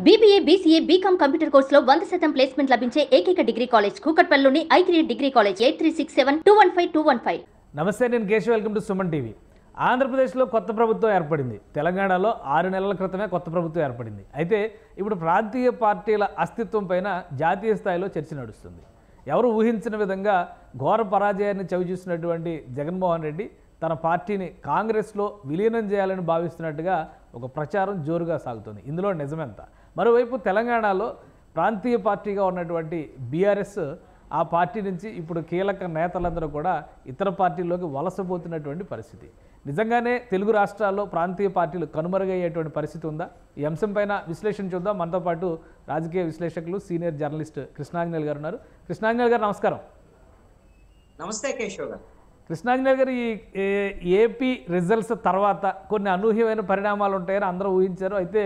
BBA, BCA, BCom computer కోర్సులో 100% placement లభించే ఏకైక డిగ్రీ కాలేజ్ కూకట్పల్లిలోని I3 డిగ్రీ కాలేజ్ 8367215215. నమస్తే, నేను Keshav. Welcome to Suman TV. ఆంధ్రప్రదేశ్లో కొత్త ప్రభుత్వం ఏర్పడింది. తెలంగాణలో 6 నెలల క్రితమే కొత్త ప్రభుత్వం ఏర్పడింది. అయితే ఇప్పుడు ప్రాంతీయ పార్టీల అస్తిత్వం పైన జాతీయ స్థాయిలో చర్చ నడుస్తుంది. ఎవరు ఊహించిన విధంగా ఘోర పరాజయాన్ని చవిచూసినటువంటి జగన్మోహన్ రెడ్డి తన పార్టీని కాంగ్రెస్లో విలీనం చేయాలని భావిస్తున్నట్టుగా ఒక ప్రచారం జోరుగా సాగుతుంది. ఇందులో నిజమెంత? మరోవైపు తెలంగాణలో ప్రాంతీయ పార్టీగా ఉన్నటువంటి బీఆర్ఎస్ ఆ పార్టీ నుంచి ఇప్పుడు కీలక నేతలందరూ కూడా ఇతర పార్టీల్లోకి వలసపోతున్నటువంటి పరిస్థితి. నిజంగానే తెలుగు రాష్ట్రాల్లో ప్రాంతీయ పార్టీలు కనుమరుగయ్యేటువంటి పరిస్థితి ఉందా? ఈ అంశం పైన విశ్లేషణ చూద్దాం. మనతో పాటు రాజకీయ విశ్లేషకులు సీనియర్ జర్నలిస్ట్ కృష్ణాంజనేయులు గారు ఉన్నారు. కృష్ణాంజనేయులు గారు నమస్కారం. నమస్తే కేశవ్ గారు. కృష్ణాంజనేయులు గారు, ఈ ఏపీ రిజల్ట్స్ తర్వాత కొన్ని అనూహ్యమైన పరిణామాలు ఉంటాయని అందరూ ఊహించారు. అయితే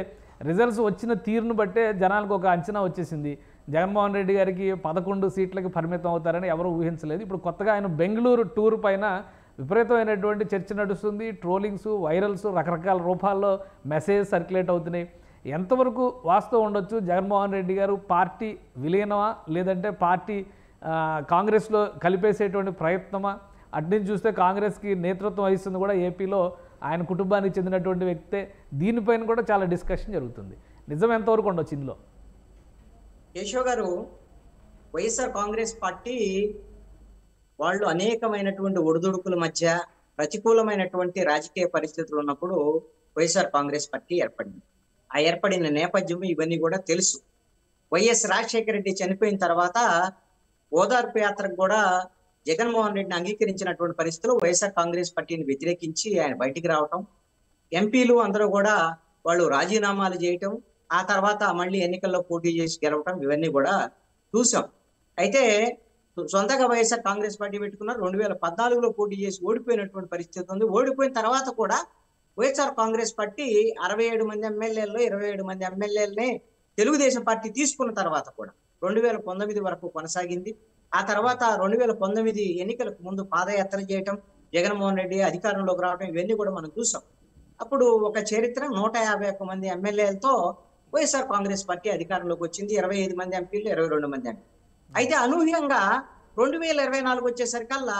రిజల్ట్స్ వచ్చిన తీరును బట్టే జనాలకు ఒక అంచనా వచ్చేసింది. జగన్మోహన్ రెడ్డి గారికి 11 సీట్లకి పరిమితం అవుతారని ఎవరు ఊహించలేదు. ఇప్పుడు కొత్తగా ఆయన బెంగళూరు టూర్ పైన విపరీతమైనటువంటి చర్చ నడుస్తుంది. ట్రోలింగ్స్, వైరల్స్, రకరకాల రూపాల్లో మెసేజ్ సర్క్యులేట్ అవుతున్నాయి. ఎంతవరకు వాస్తవం ఉండొచ్చు? జగన్మోహన్ రెడ్డి గారు పార్టీ విలీనమా, లేదంటే పార్టీ కాంగ్రెస్లో కలిపేసేటువంటి ప్రయత్నమా? అట్నుంచి చూస్తే కాంగ్రెస్కి నేతృత్వం వహిస్తుంది కూడా ఏపీలో ఆయన కుటుంబానికి చెందినటువంటి వ్యక్తే. దీనిపైన కూడా చాలా డిస్కషన్ జరుగుతుంది. నిజం ఎంతవరకు ఉండొచ్చు ఇందులో? కేశవ్ గారు, వైఎస్ఆర్ కాంగ్రెస్ పార్టీ వాళ్ళు అనేకమైనటువంటి ఒడిదుడుకుల మధ్య ప్రతికూలమైనటువంటి రాజకీయ పరిస్థితులు ఉన్నప్పుడు వైఎస్ఆర్ కాంగ్రెస్ పార్టీ ఏర్పడింది. ఆ ఏర్పడిన నేపథ్యం ఇవన్నీ కూడా తెలుసు. వైఎస్ రాజశేఖర రెడ్డి చనిపోయిన తర్వాత ఓదార్పు యాత్రకు కూడా జగన్మోహన్ రెడ్డిని అంగీకరించినటువంటి పరిస్థితుల్లో వైఎస్ఆర్ కాంగ్రెస్ పార్టీని వ్యతిరేకించి ఆయన బయటికి రావటం, ఎంపీలు అందరూ కూడా వాళ్ళు రాజీనామాలు చేయటం, ఆ తర్వాత మళ్ళీ ఎన్నికల్లో పోటీ చేసి గెలవటం, ఇవన్నీ కూడా చూసాం. అయితే సొంతగా వైఎస్ఆర్ కాంగ్రెస్ పార్టీ పెట్టుకున్నారు. 2014లో పోటీ చేసి ఓడిపోయినటువంటి పరిస్థితి ఉంది. ఓడిపోయిన తర్వాత కూడా వైఎస్ఆర్ కాంగ్రెస్ పార్టీ 67 మంది ఎమ్మెల్యేల్లో 27 మంది ఎమ్మెల్యేలని తెలుగుదేశం పార్టీ తీసుకున్న తర్వాత కూడా 2019 వరకు కొనసాగింది. ఆ తర్వాత 2019 ఎన్నికలకు ముందు పాదయాత్ర చేయటం, జగన్మోహన్ రెడ్డి అధికారంలోకి రావడం, ఇవన్నీ కూడా మనం చూసాం. అప్పుడు ఒక చరిత్ర 151 మంది ఎమ్మెల్యేలతో వైఎస్ఆర్ కాంగ్రెస్ పార్టీ అధికారంలోకి వచ్చింది. 25 మంది ఎంపీలు, 22 మంది ఎంపీలు. అయితే అనూహ్యంగా 2024 వచ్చేసరికల్లా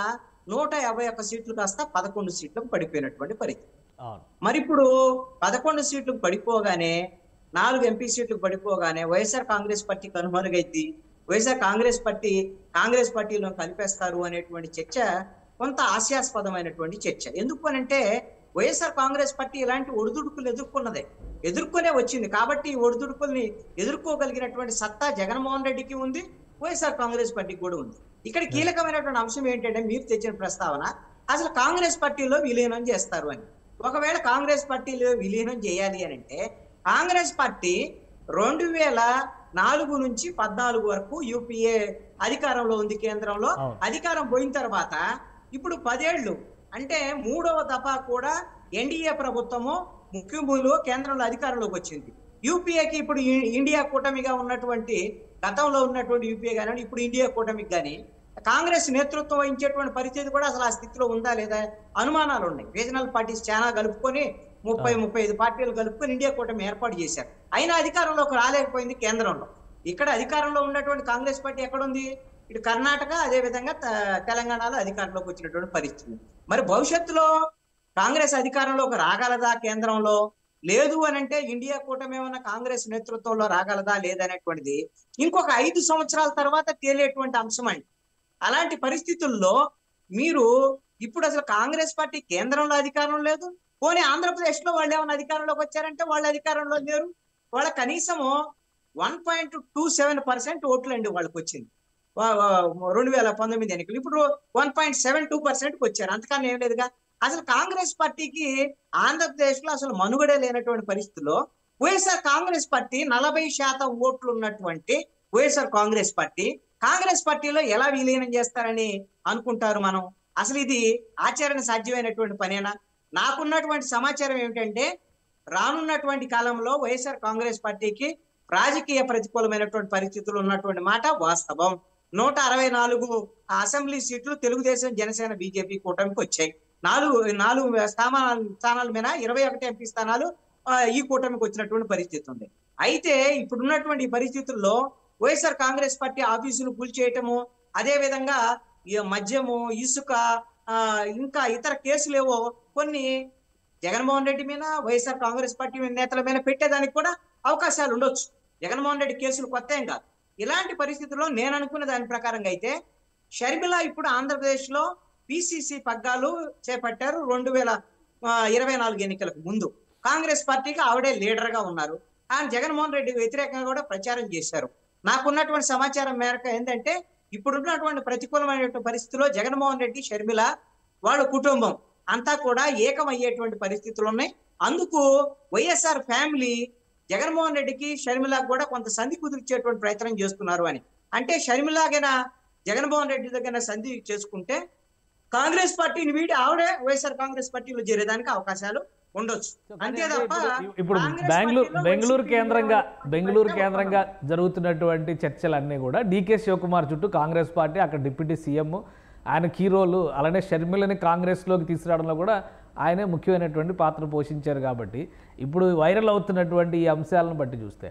151 సీట్లు కాస్త 11 సీట్లకు పడిపోయినటువంటి పరిస్థితి. మరి ఇప్పుడు 11 సీట్లకు పడిపోగానే, 4 ఎంపీ సీట్లకు పడిపోగానే వైఎస్ఆర్ కాంగ్రెస్ పార్టీ కనుమరుగైంది. వైఎస్ఆర్ కాంగ్రెస్ పార్టీలో కలిపేస్తారు అనేటువంటి చర్చ కొంత హాస్యాస్పదమైనటువంటి చర్చ. ఎందుకు అనంటే వైఎస్ఆర్ కాంగ్రెస్ పార్టీ ఇలాంటి ఒడిదుడుకులు ఎదుర్కొనే వచ్చింది. కాబట్టి ఈ ఒడిదుడుకుల్ని ఎదుర్కోగలిగినటువంటి సత్తా జగన్మోహన్ రెడ్డికి ఉంది, వైఎస్ఆర్ కాంగ్రెస్ పార్టీకి కూడా ఉంది. ఇక్కడ కీలకమైనటువంటి అంశం ఏంటంటే, మీరు తెచ్చిన ప్రస్తావన అసలు కాంగ్రెస్ పార్టీలో విలీనం చేస్తారు అని. ఒకవేళ కాంగ్రెస్ పార్టీలో విలీనం చేయాలి అని అంటే, కాంగ్రెస్ పార్టీ 2004 నుంచి 14 వరకు యూపీఏ అధికారంలో ఉంది. కేంద్రంలో అధికారం పోయిన తర్వాత ఇప్పుడు 10 ఏళ్ళు అంటే 3వ దఫా కూడా ఎన్డీఏ ప్రభుత్వము ముఖ్యమంత్రులు కేంద్రంలో అధికారంలోకి వచ్చింది. యూపీఏకి ఇప్పుడు ఇండియా కూటమిగా ఉన్నటువంటి, గతంలో ఉన్నటువంటి యూపీఏ కానీ ఇప్పుడు ఇండియా కూటమికి కానీ కాంగ్రెస్ నేతృత్వం వహించేటువంటి పరిస్థితి కూడా అసలు ఆ స్థితిలో ఉందా లేదా అనుమానాలు ఉన్నాయి. రీజనల్ పార్టీస్ చాలా కలుపుకొని 30-35 పార్టీలు కలుపుకొని ఇండియా కూటమి ఏర్పాటు చేశారు. అయినా అధికారంలోకి రాలేకపోయింది కేంద్రంలో. ఇక్కడ అధికారంలో ఉన్నటువంటి కాంగ్రెస్ పార్టీ ఎక్కడుంది? ఇటు కర్ణాటక, అదే విధంగా తెలంగాణలో అధికారంలోకి వచ్చినటువంటి పరిస్థితి. మరి భవిష్యత్తులో కాంగ్రెస్ అధికారంలోకి రాగలదా కేంద్రంలో? లేదు అని అంటే ఇండియా కూటమి ఏమన్నా కాంగ్రెస్ నేతృత్వంలో రాగలదా లేదనేటువంటిది ఇంకొక 5 సంవత్సరాల తర్వాత తేలేటువంటి అంశం అండి. అలాంటి పరిస్థితుల్లో మీరు ఇప్పుడు అసలు కాంగ్రెస్ పార్టీ కేంద్రంలో అధికారం లేదు, పోనీ ఆంధ్రప్రదేశ్ లో వాళ్ళు ఏమైనా అధికారంలోకి వచ్చారంటే వాళ్ళు అధికారంలో లేరు. వాళ్ళ కనీసము 1.27% ఓట్లు అండి వాళ్ళకి వచ్చింది 2019 ఎన్నికలు. ఇప్పుడు 1.72%కి వచ్చారు. అంతకన్నా ఏం లేదుగా. అసలు కాంగ్రెస్ పార్టీకి ఆంధ్రప్రదేశ్ లో అసలు మనుగడే లేనటువంటి పరిస్థితుల్లో వైఎస్ఆర్ కాంగ్రెస్ పార్టీ 40% ఓట్లు ఉన్నటువంటి వైఎస్ఆర్ కాంగ్రెస్ పార్టీలో ఎలా విలీనం చేస్తారని అనుకుంటారు మనం? అసలు ఇది ఆచరణ సాధ్యమైనటువంటి పనేనా? నాకున్నటువంటి సమాచారం ఏమిటంటే, రానున్నటువంటి కాలంలో వైఎస్ఆర్ కాంగ్రెస్ పార్టీకి రాజకీయ ప్రతికూలమైనటువంటి పరిస్థితులు ఉన్నటువంటి మాట వాస్తవం. 164 అసెంబ్లీ సీట్లు తెలుగుదేశం, జనసేన, బీజేపీ కూటమికి వచ్చాయి. 4 స్థానాల మీద 21 ఎంపీ స్థానాలు ఈ కూటమికి వచ్చినటువంటి పరిస్థితి ఉంది. అయితే ఇప్పుడున్నటువంటి పరిస్థితుల్లో వైఎస్ఆర్ కాంగ్రెస్ పార్టీ ఆఫీసులు కూల్చేయటము, అదే విధంగా ఈ మద్యము, ఇసుక, ఇంకా ఇతర కేసులేవో కొన్ని జగన్మోహన్ రెడ్డి మీద, వైఎస్ఆర్ కాంగ్రెస్ పార్టీ నేతల మీద పెట్టేదానికి కూడా అవకాశాలు ఉండొచ్చు. జగన్మోహన్ రెడ్డి కేసులు కొత్త ఏం కాదు. ఇలాంటి పరిస్థితుల్లో నేను అనుకున్న దాని ప్రకారంగా అయితే షర్మిల ఇప్పుడు ఆంధ్రప్రదేశ్ లో పిసిసి పగ్గాలు చేపట్టారు. 2024 ఎన్నికలకు ముందు కాంగ్రెస్ పార్టీకి ఆవిడే లీడర్ గా ఉన్నారు. ఆయన జగన్మోహన్ రెడ్డి వ్యతిరేకంగా కూడా ప్రచారం చేశారు. నాకున్నటువంటి సమాచారం మేరకు ఏంటంటే ఇప్పుడున్నటువంటి ప్రతికూలమైనటువంటి పరిస్థితుల్లో జగన్మోహన్ రెడ్డి, షర్మిల వాళ్ళ కుటుంబం అంతా కూడా ఏకమయ్యేటువంటి పరిస్థితులు ఉన్నాయి. అందుకు వైఎస్ఆర్ ఫ్యామిలీ జగన్మోహన్ రెడ్డికి, షర్మిలకు కూడా కొంత సంధి కుదిర్చేటువంటి ప్రయత్నం చేస్తున్నారు అని. అంటే షర్మిలాగైనా జగన్మోహన్ రెడ్డి దగ్గర సంధి చేసుకుంటే కాంగ్రెస్ పార్టీని వీడి ఆవిడే వైఎస్ఆర్ కాంగ్రెస్ పార్టీలో చేరేదానికి అవకాశాలు ఉండొచ్చు. అంతే తప్ప ఇప్పుడు బెంగళూరు కేంద్రంగా జరుగుతున్నటువంటి చర్చలన్నీ కూడా డీకే శివకుమార్ చుట్టూ కాంగ్రెస్ పార్టీ, అక్కడ డిప్యూటీ సీఎం ఆయన కీ రోలు, అలానే షర్మిలని కాంగ్రెస్లోకి తీసుకురావడంలో కూడా ఆయనే ముఖ్యమైనటువంటి పాత్ర పోషించారు. కాబట్టి ఇప్పుడు వైరల్ అవుతున్నటువంటి ఈ అంశాలను బట్టి చూస్తే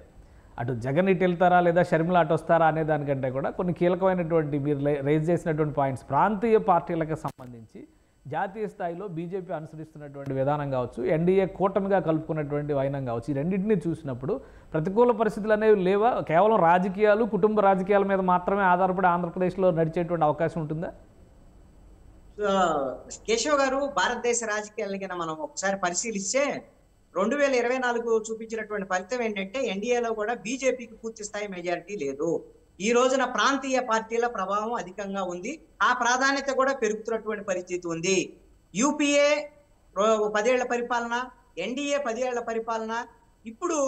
అటు జగన్ ఇటు వెళ్తారా లేదా షర్మిల అటు వస్తారా అనే దానికంటే కూడా కొన్ని కీలకమైనటువంటి మీరు రైజ్ చేసినటువంటి పాయింట్స్, ప్రాంతీయ పార్టీలకు సంబంధించి జాతీయ స్థాయిలో బీజేపీ అనుసరిస్తున్నటువంటి విధానం కావచ్చు, ఎన్డీఏ కూటమిగా కలుపుకున్నటువంటి వైనం కావచ్చు, ఈ రెండింటినీ చూసినప్పుడు ప్రతికూల పరిస్థితులు అనేవి లేవా? కేవలం రాజకీయాలు, కుటుంబ రాజకీయాల మీద మాత్రమే ఆధారపడి ఆంధ్రప్రదేశ్లో నడిచేటువంటి అవకాశం ఉంటుందా? కేశవ్ గారు, భారతదేశ రాజకీయాలకి మనం ఒకసారి పరిశీలిస్తే 2024 చూపించినటువంటి ఫలితం ఏంటంటే ఎన్డీఏలో కూడా బీజేపీకి పూర్తి స్థాయి మెజారిటీ లేదు. ఈ రోజున ప్రాంతీయ పార్టీల ప్రభావం అధికంగా ఉంది. ఆ ప్రాధాన్యత కూడా పెరుగుతున్నటువంటి పరిస్థితి ఉంది. యూపీఏ 10 ఏళ్ల పరిపాలన, ఎన్డీఏ 10 ఏళ్ల పరిపాలన, ఇప్పుడు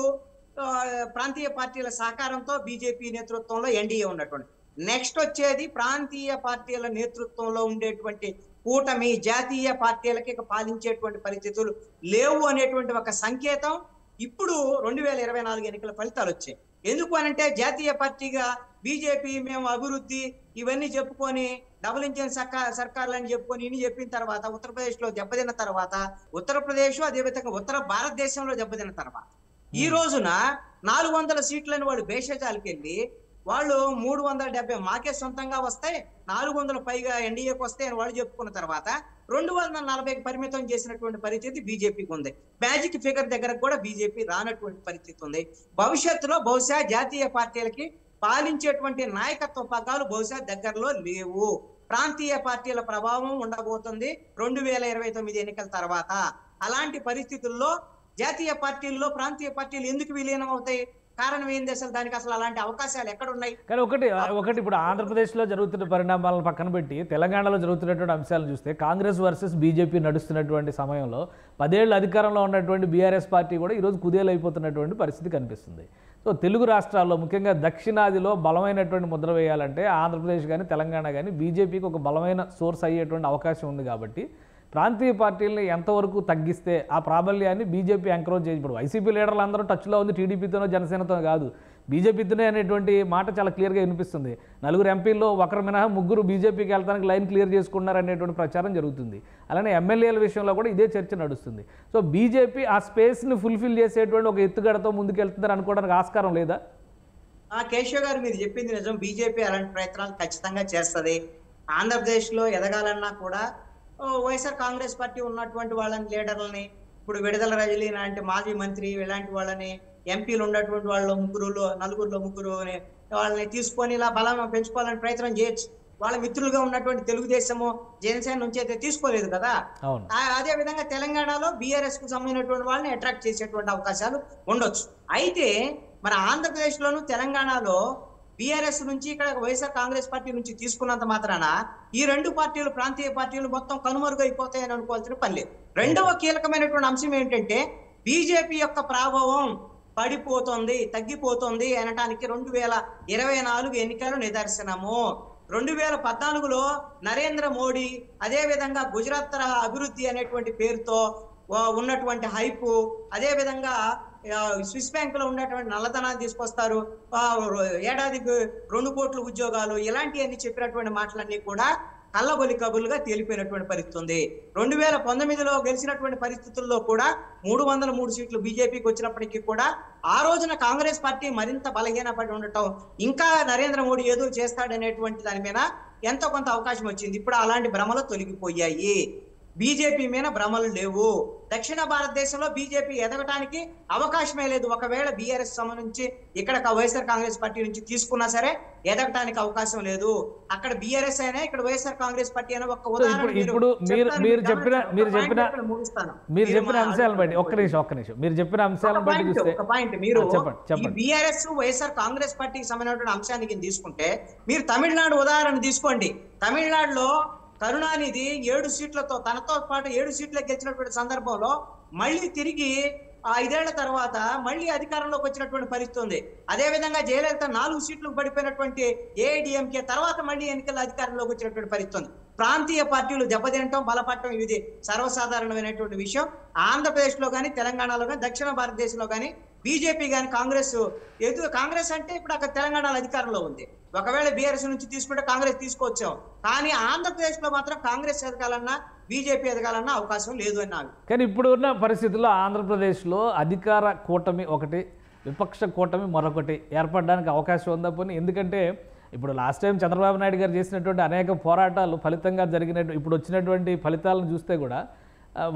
ప్రాంతీయ పార్టీల సహకారంతో బీజేపీ నేతృత్వంలో ఎన్డీఏ ఉన్నటువంటి నెక్స్ట్ వచ్చేది ప్రాంతీయ పార్టీల నేతృత్వంలో ఉండేటువంటి కూటమి, జాతీయ పార్టీలకి పాలించేటువంటి పరిస్థితులు లేవు అనేటువంటి ఒక సంకేతం ఇప్పుడు 2024 ఎన్నికల ఫలితాలు వచ్చాయి. ఎందుకు అనంటే జాతీయ పార్టీగా బీజేపీ మేము అభివృద్ధి ఇవన్నీ చెప్పుకొని డబుల్ ఇంజిన్ సర్కార్లని చెప్పుకొని ఇన్ని చెప్పిన తర్వాత ఉత్తరప్రదేశ్ లో దెబ్బతిన్న తర్వాత, ఉత్తరప్రదేశ్ అదేవిధంగా ఉత్తర భారతదేశంలో దెబ్బతిన్న తర్వాత ఈ రోజున 400 సీట్లను వాళ్ళు బేషజాలకు వెళ్ళి వాళ్ళు 370 మాకే సొంతంగా వస్తాయి, 400 పైగా ఎన్డీఏకి వస్తాయి అని వాళ్ళు చెప్పుకున్న తర్వాత 240కి పరిమితం చేసినటువంటి పరిస్థితి బీజేపీకి ఉంది. మ్యాజిక్ ఫిగర్ దగ్గర కూడా బీజేపీ రానటువంటి పరిస్థితి ఉంది. భవిష్యత్తులో బహుశా జాతీయ పార్టీలకి పాలించేటువంటి నాయకత్వ పగ్గాలు బహుశా దగ్గరలో లేవు. ప్రాంతీయ పార్టీల ప్రభావం ఉండబోతుంది 2029 ఎన్నికల తర్వాత. అలాంటి పరిస్థితుల్లో జాతీయ పార్టీల్లో ప్రాంతీయ పార్టీలు ఎందుకు విలీనం అవుతాయి? కారణం ఏంది? అసలు దానికి అసలు అలాంటి అవకాశాలు ఎక్కడ ఉన్నాయి? కానీ ఒకటి ఇప్పుడు ఆంధ్రప్రదేశ్లో జరుగుతున్న పరిణామాలను పక్కన పెట్టి తెలంగాణలో జరుగుతున్నటువంటి అంశాలను చూస్తే కాంగ్రెస్ వర్సెస్ బీజేపీ నడుస్తున్నటువంటి సమయంలో 10 ఏళ్ళు అధికారంలో ఉన్నటువంటి బీఆర్ఎస్ పార్టీ కూడా ఈరోజు కుదేలైపోతున్నటువంటి పరిస్థితి కనిపిస్తుంది. సో తెలుగు రాష్ట్రాల్లో ముఖ్యంగా దక్షిణాదిలో బలమైనటువంటి ముద్ర వేయాలంటే ఆంధ్రప్రదేశ్ కానీ తెలంగాణ కానీ బీజేపీకి ఒక బలమైన సోర్స్ అయ్యేటువంటి అవకాశం ఉంది. కాబట్టి ప్రాంతీయ పార్టీలని ఎంతవరకు తగ్గిస్తే ఆ ప్రాబల్యాన్ని బీజేపీ ఎంకరేజ్ చేసి, ఇప్పుడు వైసీపీ లీడర్లు అందరూ టచ్లో ఉంది టీడీపీతోనో జనసేనతో కాదు, బీజేపీతోనే అనేటువంటి మాట చాలా క్లియర్గా వినిపిస్తుంది. 4 ఎంపీల్లో ఒకరు మినహా 3 బీజేపీకి వెళ్తానికి లైన్ క్లియర్ చేసుకున్నారు అనేటువంటి ప్రచారం జరుగుతుంది. అలానే ఎమ్మెల్యేల విషయంలో కూడా ఇదే చర్చ నడుస్తుంది. సో బీజేపీ ఆ స్పేస్ని ఫుల్ఫిల్ చేసేటువంటి ఒక ఎత్తుగడతో ముందుకెళ్తుందని అనుకోవడానికి ఆస్కారం లేదా? కేశవ్ గారు, మీరు చెప్పింది నిజం. బీజేపీ అలాంటి ప్రయత్నాలు ఖచ్చితంగా చేస్తుంది. ఆంధ్రప్రదేశ్లో ఎదగాలన్నా కూడా వైఎస్ఆర్ కాంగ్రెస్ పార్టీ ఉన్నటువంటి వాళ్ళని, లీడర్లని, ఇప్పుడు విడుదల రజనీ లాంటి మాజీ మంత్రి ఇలాంటి వాళ్ళని, ఎంపీలు ఉన్నటువంటి వాళ్ళు 4 వాళ్ళని తీసుకొని ఇలా బలం పెంచుకోవాలని ప్రయత్నం చేయొచ్చు. వాళ్ళ మిత్రులుగా ఉన్నటువంటి తెలుగుదేశము, జనసేన నుంచి అయితే తీసుకోలేదు కదా. అదే విధంగా తెలంగాణలో బీఆర్ఎస్ కు సంబంధించినటువంటి వాళ్ళని అట్రాక్ట్ చేసేటువంటి అవకాశాలు ఉండొచ్చు. అయితే మరి ఆంధ్రప్రదేశ్ లోను తెలంగాణలో బీఆర్ఎస్ నుంచి ఇక్కడ వైఎస్ఆర్ కాంగ్రెస్ పార్టీ నుంచి తీసుకున్నంత మాత్రాన ఈ 2 పార్టీలు, ప్రాంతీయ పార్టీలు మొత్తం కనుమరుగైపోతాయని అనుకోవాల్సిన పని లేదు. రెండవ కీలకమైనటువంటి అంశం ఏంటంటే బీజేపీ యొక్క ప్రభావం పడిపోతుంది, తగ్గిపోతుంది అనటానికి 2024 ఎన్నికలు నిదర్శనము. 2014లో నరేంద్ర మోడీ అదే విధంగా గుజరాత్ తరహా అభివృద్ధి అనేటువంటి పేరుతో ఉన్నటువంటి హైపు, అదే విధంగా స్విస్ బ్యాంక్ లో ఉన్నటువంటి నల్లధనాన్ని తీసుకొస్తారు, ఏడాదికి 2 కోట్ల ఉద్యోగాలు, ఇలాంటివన్నీ చెప్పినటువంటి మాటలన్నీ కూడా కళ్ళబొలి కబుర్లుగా తేలిపోయినటువంటి పరిస్థితి ఉంది. 2019లో గెలిచినటువంటి పరిస్థితుల్లో కూడా 303 సీట్లు బీజేపీకి వచ్చినప్పటికీ కూడా ఆ రోజున కాంగ్రెస్ పార్టీ మరింత బలహీనపడి ఉండటం, ఇంకా నరేంద్ర మోడీ ఏదో చేస్తాడనేటువంటి దాని మీద ఎంతో కొంత అవకాశం వచ్చింది. ఇప్పుడు అలాంటి భ్రమలు తొలగిపోయాయి. బీజేపీ మీద భ్రమలు లేవు. దక్షిణ భారతదేశంలో బీజేపీ ఎదగటానికి అవకాశమే లేదు. ఒకవేళ బీఆర్ఎస్ సంబంధించి ఇక్కడ వైఎస్ఆర్ కాంగ్రెస్ పార్టీ నుంచి తీసుకున్నా సరే ఎదగటానికి అవకాశం లేదు. అక్కడ బీఆర్ఎస్ అయినా ఇక్కడ వైఎస్ఆర్ కాంగ్రెస్ పార్టీ అయినా ఒక ఉదాహరణ ఇప్పుడు మీరు చెప్పిన అంశాలను బట్టి ఒక్క నిమిషం మీరు చెప్పిన అంశాలను బట్టి చూస్తే ఒక పాయింట్ మీరు చెప్పండి. బీఆర్ఎస్ వైఎస్ఆర్ కాంగ్రెస్ పార్టీకి సంబంధించిన అంశానికి తీసుకుంటే మీరు తమిళనాడు ఉదాహరణ తీసుకోండి. తమిళనాడులో కరుణానిధి 7 సీట్లతో తనతో పాటు 7 సీట్లకు గెలిచినటువంటి సందర్భంలో మళ్ళీ తిరిగి 5 ఏళ్ల తర్వాత మళ్ళీ అధికారంలోకి వచ్చినటువంటి పరిస్థితి ఉంది. అదేవిధంగా జయలలిత 4 సీట్లకు పడిపోయినటువంటి ఏఐడిఎంకే తర్వాత మళ్ళీ ఎన్నికల అధికారంలోకి వచ్చినటువంటి పరిస్థితి ఉంది. ప్రాంతీయ పార్టీలు దెబ్బతినటం, బలపడటం ఇది సర్వసాధారణమైనటువంటి విషయం. ఆంధ్రప్రదేశ్ లో కానీ, తెలంగాణలో కానీ, దక్షిణ భారతదేశంలో కానీ బీజేపీ కానీ కాంగ్రెస్ అంటే ఇప్పుడు అక్కడ తెలంగాణలో అధికారంలో ఉంది. ఒకవేళ బీఆర్ఎస్ నుంచి తీసుకుంటే కాంగ్రెస్ తీసుకొచ్చాం, కానీ ఆంధ్రప్రదేశ్ లో మాత్రం కాంగ్రెస్ ఎదగాలన్నా బీజేపీ ఎదగాలన్నా అవకాశం లేదు అన్నారు. కానీ ఇప్పుడు ఉన్న పరిస్థితుల్లో ఆంధ్రప్రదేశ్లో అధికార కూటమి ఒకటి, విపక్ష కూటమి మరొకటి ఏర్పడడానికి అవకాశం ఉందా పోనీ? ఎందుకంటే ఇప్పుడు లాస్ట్ టైం చంద్రబాబు నాయుడు గారు చేసినటువంటి అనేక పోరాటాలు ఫలితంగా ఇప్పుడు వచ్చినటువంటి ఫలితాలను చూస్తే కూడా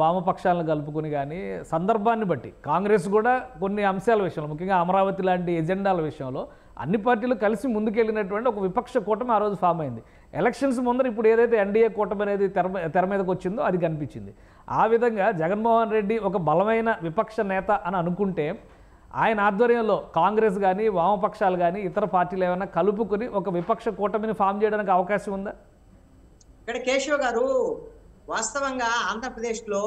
వామపక్షాలను కలుపుకొని కానీ సందర్భాన్ని బట్టి కాంగ్రెస్ కూడా కొన్ని అంశాల విషయంలో, ముఖ్యంగా అమరావతి లాంటి ఎజెండాల విషయంలో అన్ని పార్టీలు కలిసి ముందుకెళ్ళినటువంటి ఒక విపక్ష కూటమి ఆ రోజు ఫామ్ అయింది. ఎలక్షన్స్ ముందర ఇప్పుడు ఏదైతే ఎన్డీఏ కూటమి అనేది తెర మీదకి వచ్చిందో అది కనిపించింది. ఆ విధంగా జగన్మోహన్ రెడ్డి ఒక బలమైన విపక్ష నేత అని అనుకుంటే ఆయన ఆధ్వర్యంలో కాంగ్రెస్ కానీ, వామపక్షాలు కానీ, ఇతర పార్టీలు ఏమైనా కలుపుకొని ఒక విపక్ష కూటమిని ఫామ్ చేయడానికి అవకాశం ఉందా? ఇక్కడ కేశవ్ గారు, వాస్తవంగా ఆంధ్రప్రదేశ్ లో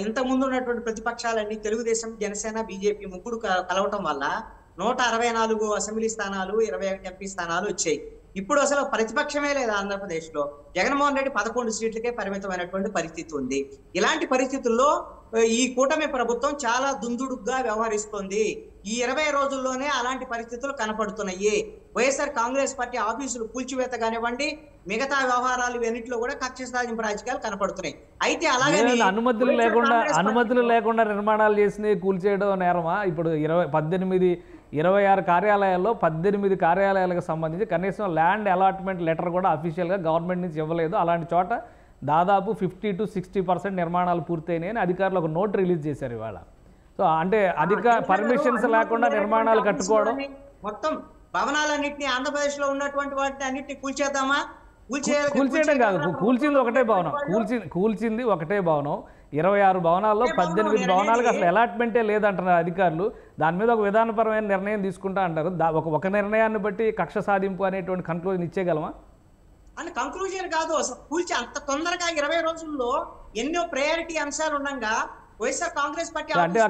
ఇంతకుముందు ఉన్నటువంటి ప్రతిపక్షాలన్నీ తెలుగుదేశం, జనసేన, బీజేపీ ముగ్గురు కలవటం వల్ల 164 అసెంబ్లీ స్థానాలు, 21 ఎంపీ స్థానాలు వచ్చాయి. ఇప్పుడు అసలు ప్రతిపక్షమే లేదు ఆంధ్రప్రదేశ్ లో. జగన్మోహన్ రెడ్డి 11 సీట్లకే పరిమితమైనటువంటి పరిస్థితి ఉంది. ఇలాంటి పరిస్థితుల్లో ఈ కూటమి ప్రభుత్వం చాలా దుందుడుగ్గా వ్యవహరిస్తుంది. ఈ 20 రోజుల్లోనే అలాంటి పరిస్థితులు కనపడుతున్నాయి. వైఎస్ఆర్ కాంగ్రెస్ పార్టీ ఆఫీసులు కూల్చివేత కానివ్వండి, మిగతా వ్యవహారాలు ఇవన్నింటిలో కూడా కక్ష సాధింపు రాజకీయాలు కనపడుతున్నాయి. అయితే అలాగే అనుమతులు లేకుండా నిర్మాణాలు చేసి కూల్చేయడం నేరమా? ఇప్పుడు 26 కార్యాలయాల్లో 18 కార్యాలయాలకు సంబంధించి కనీసం ల్యాండ్ అలాట్మెంట్ లెటర్ కూడా అఫీషియల్గా గవర్నమెంట్ నుంచి ఇవ్వలేదు. అలాంటి చోట దాదాపు 50 to 60% నిర్మాణాలు పూర్తయినాయి అని అధికారులు ఒక నోట్ రిలీజ్ చేశారు ఇవాళ. సో అంటే పర్మిషన్స్ లేకుండా నిర్మాణాలు కట్టుకోవడం, మొత్తం భవనాలన్నింటినీ ఆంధ్రప్రదేశ్ లో ఉన్నటువంటి వాటిని అన్నింటినీ కూల్చేద్దామా? కూల్చేయడం కాదు, కూల్చింది ఒకటే భవనం, కూల్చింది ఒకటే భవనం. 26 భవనాల్లో 18 భవనాలకు అసలు అలాట్మెంటే లేదంటున్నారు అధికారులు. దాని మీద ఒక విధానపరమైన నిర్ణయం తీసుకుంటా అంటారు. ఒక నిర్ణయాన్ని బట్టి కక్ష సాధింపు అనేటువంటి కన్క్లూజన్ ఇచ్చేయగలమా? అని కంక్లూజన్ కాదు, అసలు కూల్చి అంత తొందరగా 20 రోజుల్లో ఎన్నో ప్రయారిటీ అంశాలు ఉండగా వైఎస్ఆర్ కాంగ్రెస్ పార్టీ అంటే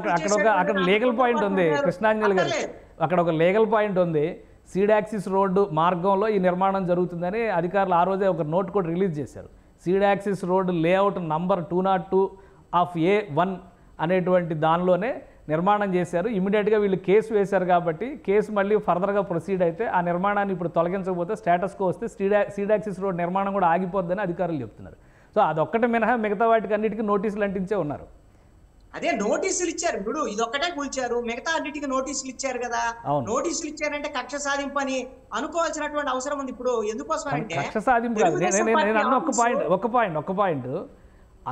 అక్కడ లీగల్ పాయింట్ ఉంది. కృష్ణాంజలి గారు, అక్కడ ఒక లీగల్ పాయింట్ ఉంది. సీడాక్సిస్ రోడ్డు మార్గంలో ఈ నిర్మాణం జరుగుతుందని అధికారులు ఆ రోజే ఒక నోట్ కూడా రిలీజ్ చేశారు. సీడాక్సిస్ రోడ్డు లేఅవుట్ నంబర్ 202/A1 అనేటువంటి దానిలోనే నిర్మాణం చేశారు. ఇమీడియట్గా వీళ్ళు కేసు వేశారు కాబట్టి కేసు మళ్ళీ ఫర్దర్గా ప్రొసీడ్ అయితే ఆ నిర్మాణాన్ని ఇప్పుడు తొలగించకపోతే స్టేటస్కో వస్తే సీడాక్సిస్ రోడ్ నిర్మాణం కూడా ఆగిపోద్దని అధికారులు చెప్తున్నారు. సో అదొక్కటి మినహా మిగతా వాటికి అన్నిటికీ నోటీసులు అంటించే ఉన్నారు. అదే నోటీసులు ఇచ్చారు. ఇప్పుడు ఇదొక్కటే కూల్చారు, మిగతా అన్నిటికీ నోటీసులు ఇచ్చారు కదా. నోటీసులు ఇచ్చారంటే కక్ష సాధింపు అని అనుకోవాల్సినటువంటి అవసరం ఉంది. ఇప్పుడు ఎందుకోసం అంటే కక్ష సాధింపు కాదు. నేను అన్న ఒక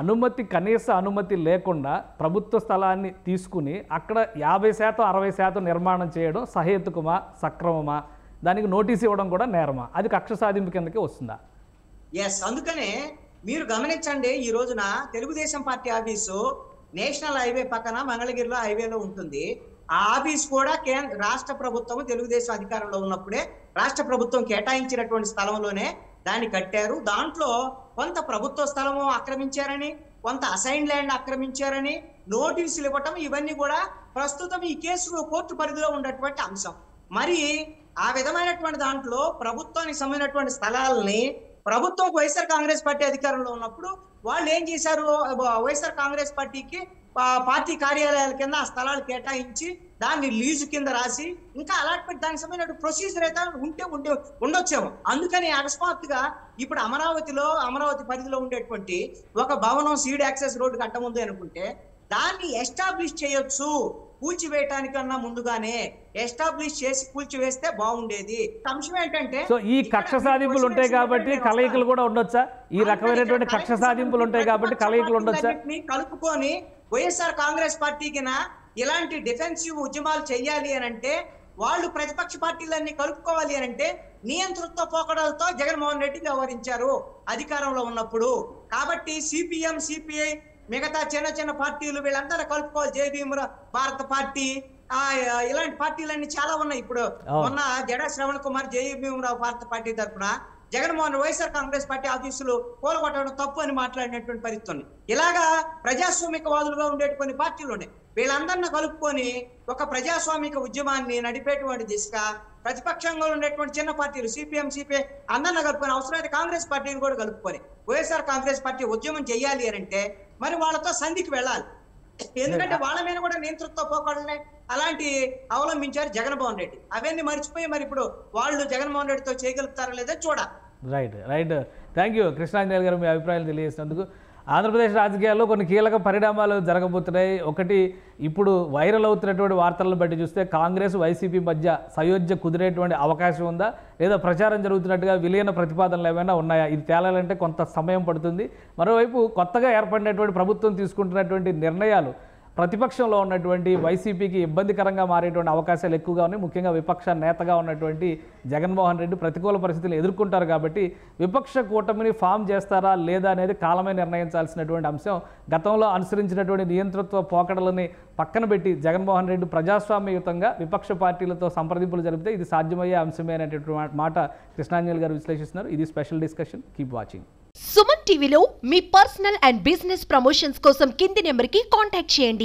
పాయింట్ కనీస అనుమతి లేకుండా ప్రభుత్వ స్థలాన్ని తీసుకుని అక్కడ 50% 60% నిర్మాణం చేయడం సహేతుకమా, సక్రమమా? దానికి నోటీస్ ఇవ్వడం కూడా నేరమా? అది కక్ష సాధింపు కిందకే వస్తుందా? ఎస్, అందుకనే మీరు గమనించండి, ఈ రోజున Telugu Desam party office national highway పక్కన మంగళగిరిలో హైవేలో ఉంటుంది. ఆ ఆఫీస్ కూడా రాష్ట్ర ప్రభుత్వం తెలుగుదేశం అధికారంలో ఉన్నప్పుడే రాష్ట్ర ప్రభుత్వం కేటాయించినటువంటి స్థలంలోనే దాన్ని కట్టారు. దాంట్లో కొంత ప్రభుత్వ స్థలము ఆక్రమించారని, కొంత అసైన్ ల్యాండ్ ఆక్రమించారని నోటీసులు ఇవ్వటం, ఇవన్నీ కూడా ప్రస్తుతం ఈ కేసు కోర్టు పరిధిలో ఉన్నటువంటి అంశం. మరి ఆ విధమైనటువంటి దాంట్లో ప్రభుత్వానికి సంబంధించినటువంటి స్థలాలని ప్రభుత్వం వైఎస్ఆర్ కాంగ్రెస్ పార్టీ అధికారంలో ఉన్నప్పుడు వాళ్ళు ఏం చేశారు? వైఎస్ఆర్ కాంగ్రెస్ పార్టీకి పార్టీ కార్యాలయాల కింద ఆ స్థలాలు కేటాయించి దాన్ని లీజు కింద రాసి ఇంకా అలాట్మెంట్ దానికి సంబంధించిన ప్రొసీజర్ అయితే ఉండొచ్చేమో. అందుకని అకస్మాత్తుగా ఇప్పుడు అమరావతి పరిధిలో ఉండేటువంటి ఒక భవనం సీడ్ యాక్సెస్ రోడ్డు కట్టముందు అనుకుంటే దాన్ని ఎస్టాబ్లిష్ చేయొచ్చు, కూల్చివేయటానికన్నా ముందుగానే ఎస్టాబ్లిష్ చేసి కూల్చివేస్తే బాగుండేది. అంశం ఏంటంటే సో ఈ కక్ష సాధింపులు ఉంటాయి కాబట్టి కలయికలు కూడా ఉండొచ్చా? ఈ రకమైనటువంటి కక్ష సాధింపులు ఉంటాయి కాబట్టి కలయికలు ఉండొచ్చా? కలుపుకొని వైఎస్ఆర్ కాంగ్రెస్ పార్టీకి ఇలాంటి డిఫెన్సివ్ ఉద్యమాలు చెయ్యాలి అని అంటే, వాళ్ళు ప్రతిపక్ష పార్టీలన్నీ కలుపుకోవాలి అని అంటే నియంతృత్వ పోకడలతో జగన్మోహన్ రెడ్డి వ్యవహరించారు అధికారంలో ఉన్నప్పుడు. కాబట్టి సిపిఎం, సిపిఐ, మిగతా చిన్న పార్టీలు వీళ్ళందరూ కలుపుకోవాలి. జేబీఎం భారత పార్టీ, ఇలాంటి పార్టీలన్నీ చాలా ఉన్నాయి. ఇప్పుడు మొన్న జడా శ్రవణ్ కుమార్ జేబీఎం భారత పార్టీ తరఫున జగన్మోహన్ వైఎస్ఆర్ కాంగ్రెస్ పార్టీ ఆఫీసులు కూలగొట్టడం తప్పు అని మాట్లాడినటువంటి పరిస్థితి ఉంది. ఇలాగా ప్రజాస్వామికవాదులుగా ఉండే కొన్ని పార్టీలు ఉన్నాయి. వీళ్ళందరినీ కలుపుకొని ఒక ప్రజాస్వామిక ఉద్యమాన్ని నడిపేటువంటి దిశగా ప్రతిపక్షంగా ఉండేటువంటి చిన్న పార్టీలు సిపిఎం, సిపిఐ అందరినీ కలుపుకొని, అవసరమైతే కాంగ్రెస్ పార్టీని కూడా కలుపుకొని వైఎస్ఆర్ కాంగ్రెస్ పార్టీ ఉద్యమం చేయాలి అని అంటే మరి వాళ్ళతో సంధికి వెళ్ళాలి. ఎందుకంటే వాళ్ళ మీద కూడా నియంతృత్వ పోకడలనే అలాంటి అవలంబించారు జగన్మోహన్ రెడ్డి. అవన్నీ మర్చిపోయి మరి ఇప్పుడు వాళ్ళు జగన్మోహన్ రెడ్డితో చేయగలుగుతారా లేదా చూడాలి. రైట్ థ్యాంక్ యూ కృష్ణాంజలి గారు, మీ అభిప్రాయాలు తెలియజేసినందుకు. ఆంధ్రప్రదేశ్ రాజకీయాల్లో కొన్ని కీలక పరిణామాలు జరగబోతున్నాయి. ఒకటి, ఇప్పుడు వైరల్ అవుతున్నటువంటి వార్తలను బట్టి చూస్తే కాంగ్రెస్ వైసీపీ మధ్య సయోధ్య కుదిరేటువంటి అవకాశం ఉందా, లేదా ప్రచారం జరుగుతున్నట్టుగా విలీన ప్రతిపాదనలు ఏమైనా ఉన్నాయా? ఇది తేలాలంటే కొంత సమయం పడుతుంది. మరోవైపు కొత్తగా ఏర్పడినటువంటి ప్రభుత్వం తీసుకుంటున్నటువంటి నిర్ణయాలు ప్రతిపక్షంలో ఉన్నటువంటి వైసీపీకి ఇబ్బందికరంగా మారేటువంటి అవకాశాలు ఎక్కువగా ఉన్నాయి. ముఖ్యంగా విపక్ష నేతగా ఉన్నటువంటి జగన్మోహన్ రెడ్డి ప్రతికూల పరిస్థితులు ఎదుర్కొంటారు కాబట్టి విపక్ష కూటమిని ఫామ్ చేస్తారా లేదా అనేది కాలమే నిర్ణయించాల్సినటువంటి అంశం. గతంలో అనుసరించినటువంటి నియంతృత్వ పోకడలని పక్కన పెట్టి జగన్మోహన్ రెడ్డి ప్రజాస్వామ్యయుతంగా విపక్ష పార్టీలతో సంప్రదింపులు జరిపితే ఇది సాధ్యమయ్యే అంశమే అనేటువంటి మాట కృష్ణాంజలి గారు విశ్లేషిస్తున్నారు. ఇది special discussion. Keep watching. Suman టీవీలో మీ పర్సనల్ అండ్ బిజినెస్ ప్రమోషన్స్ కోసం కింది నెంబర్కి కాంటాక్ట్ చేయండి.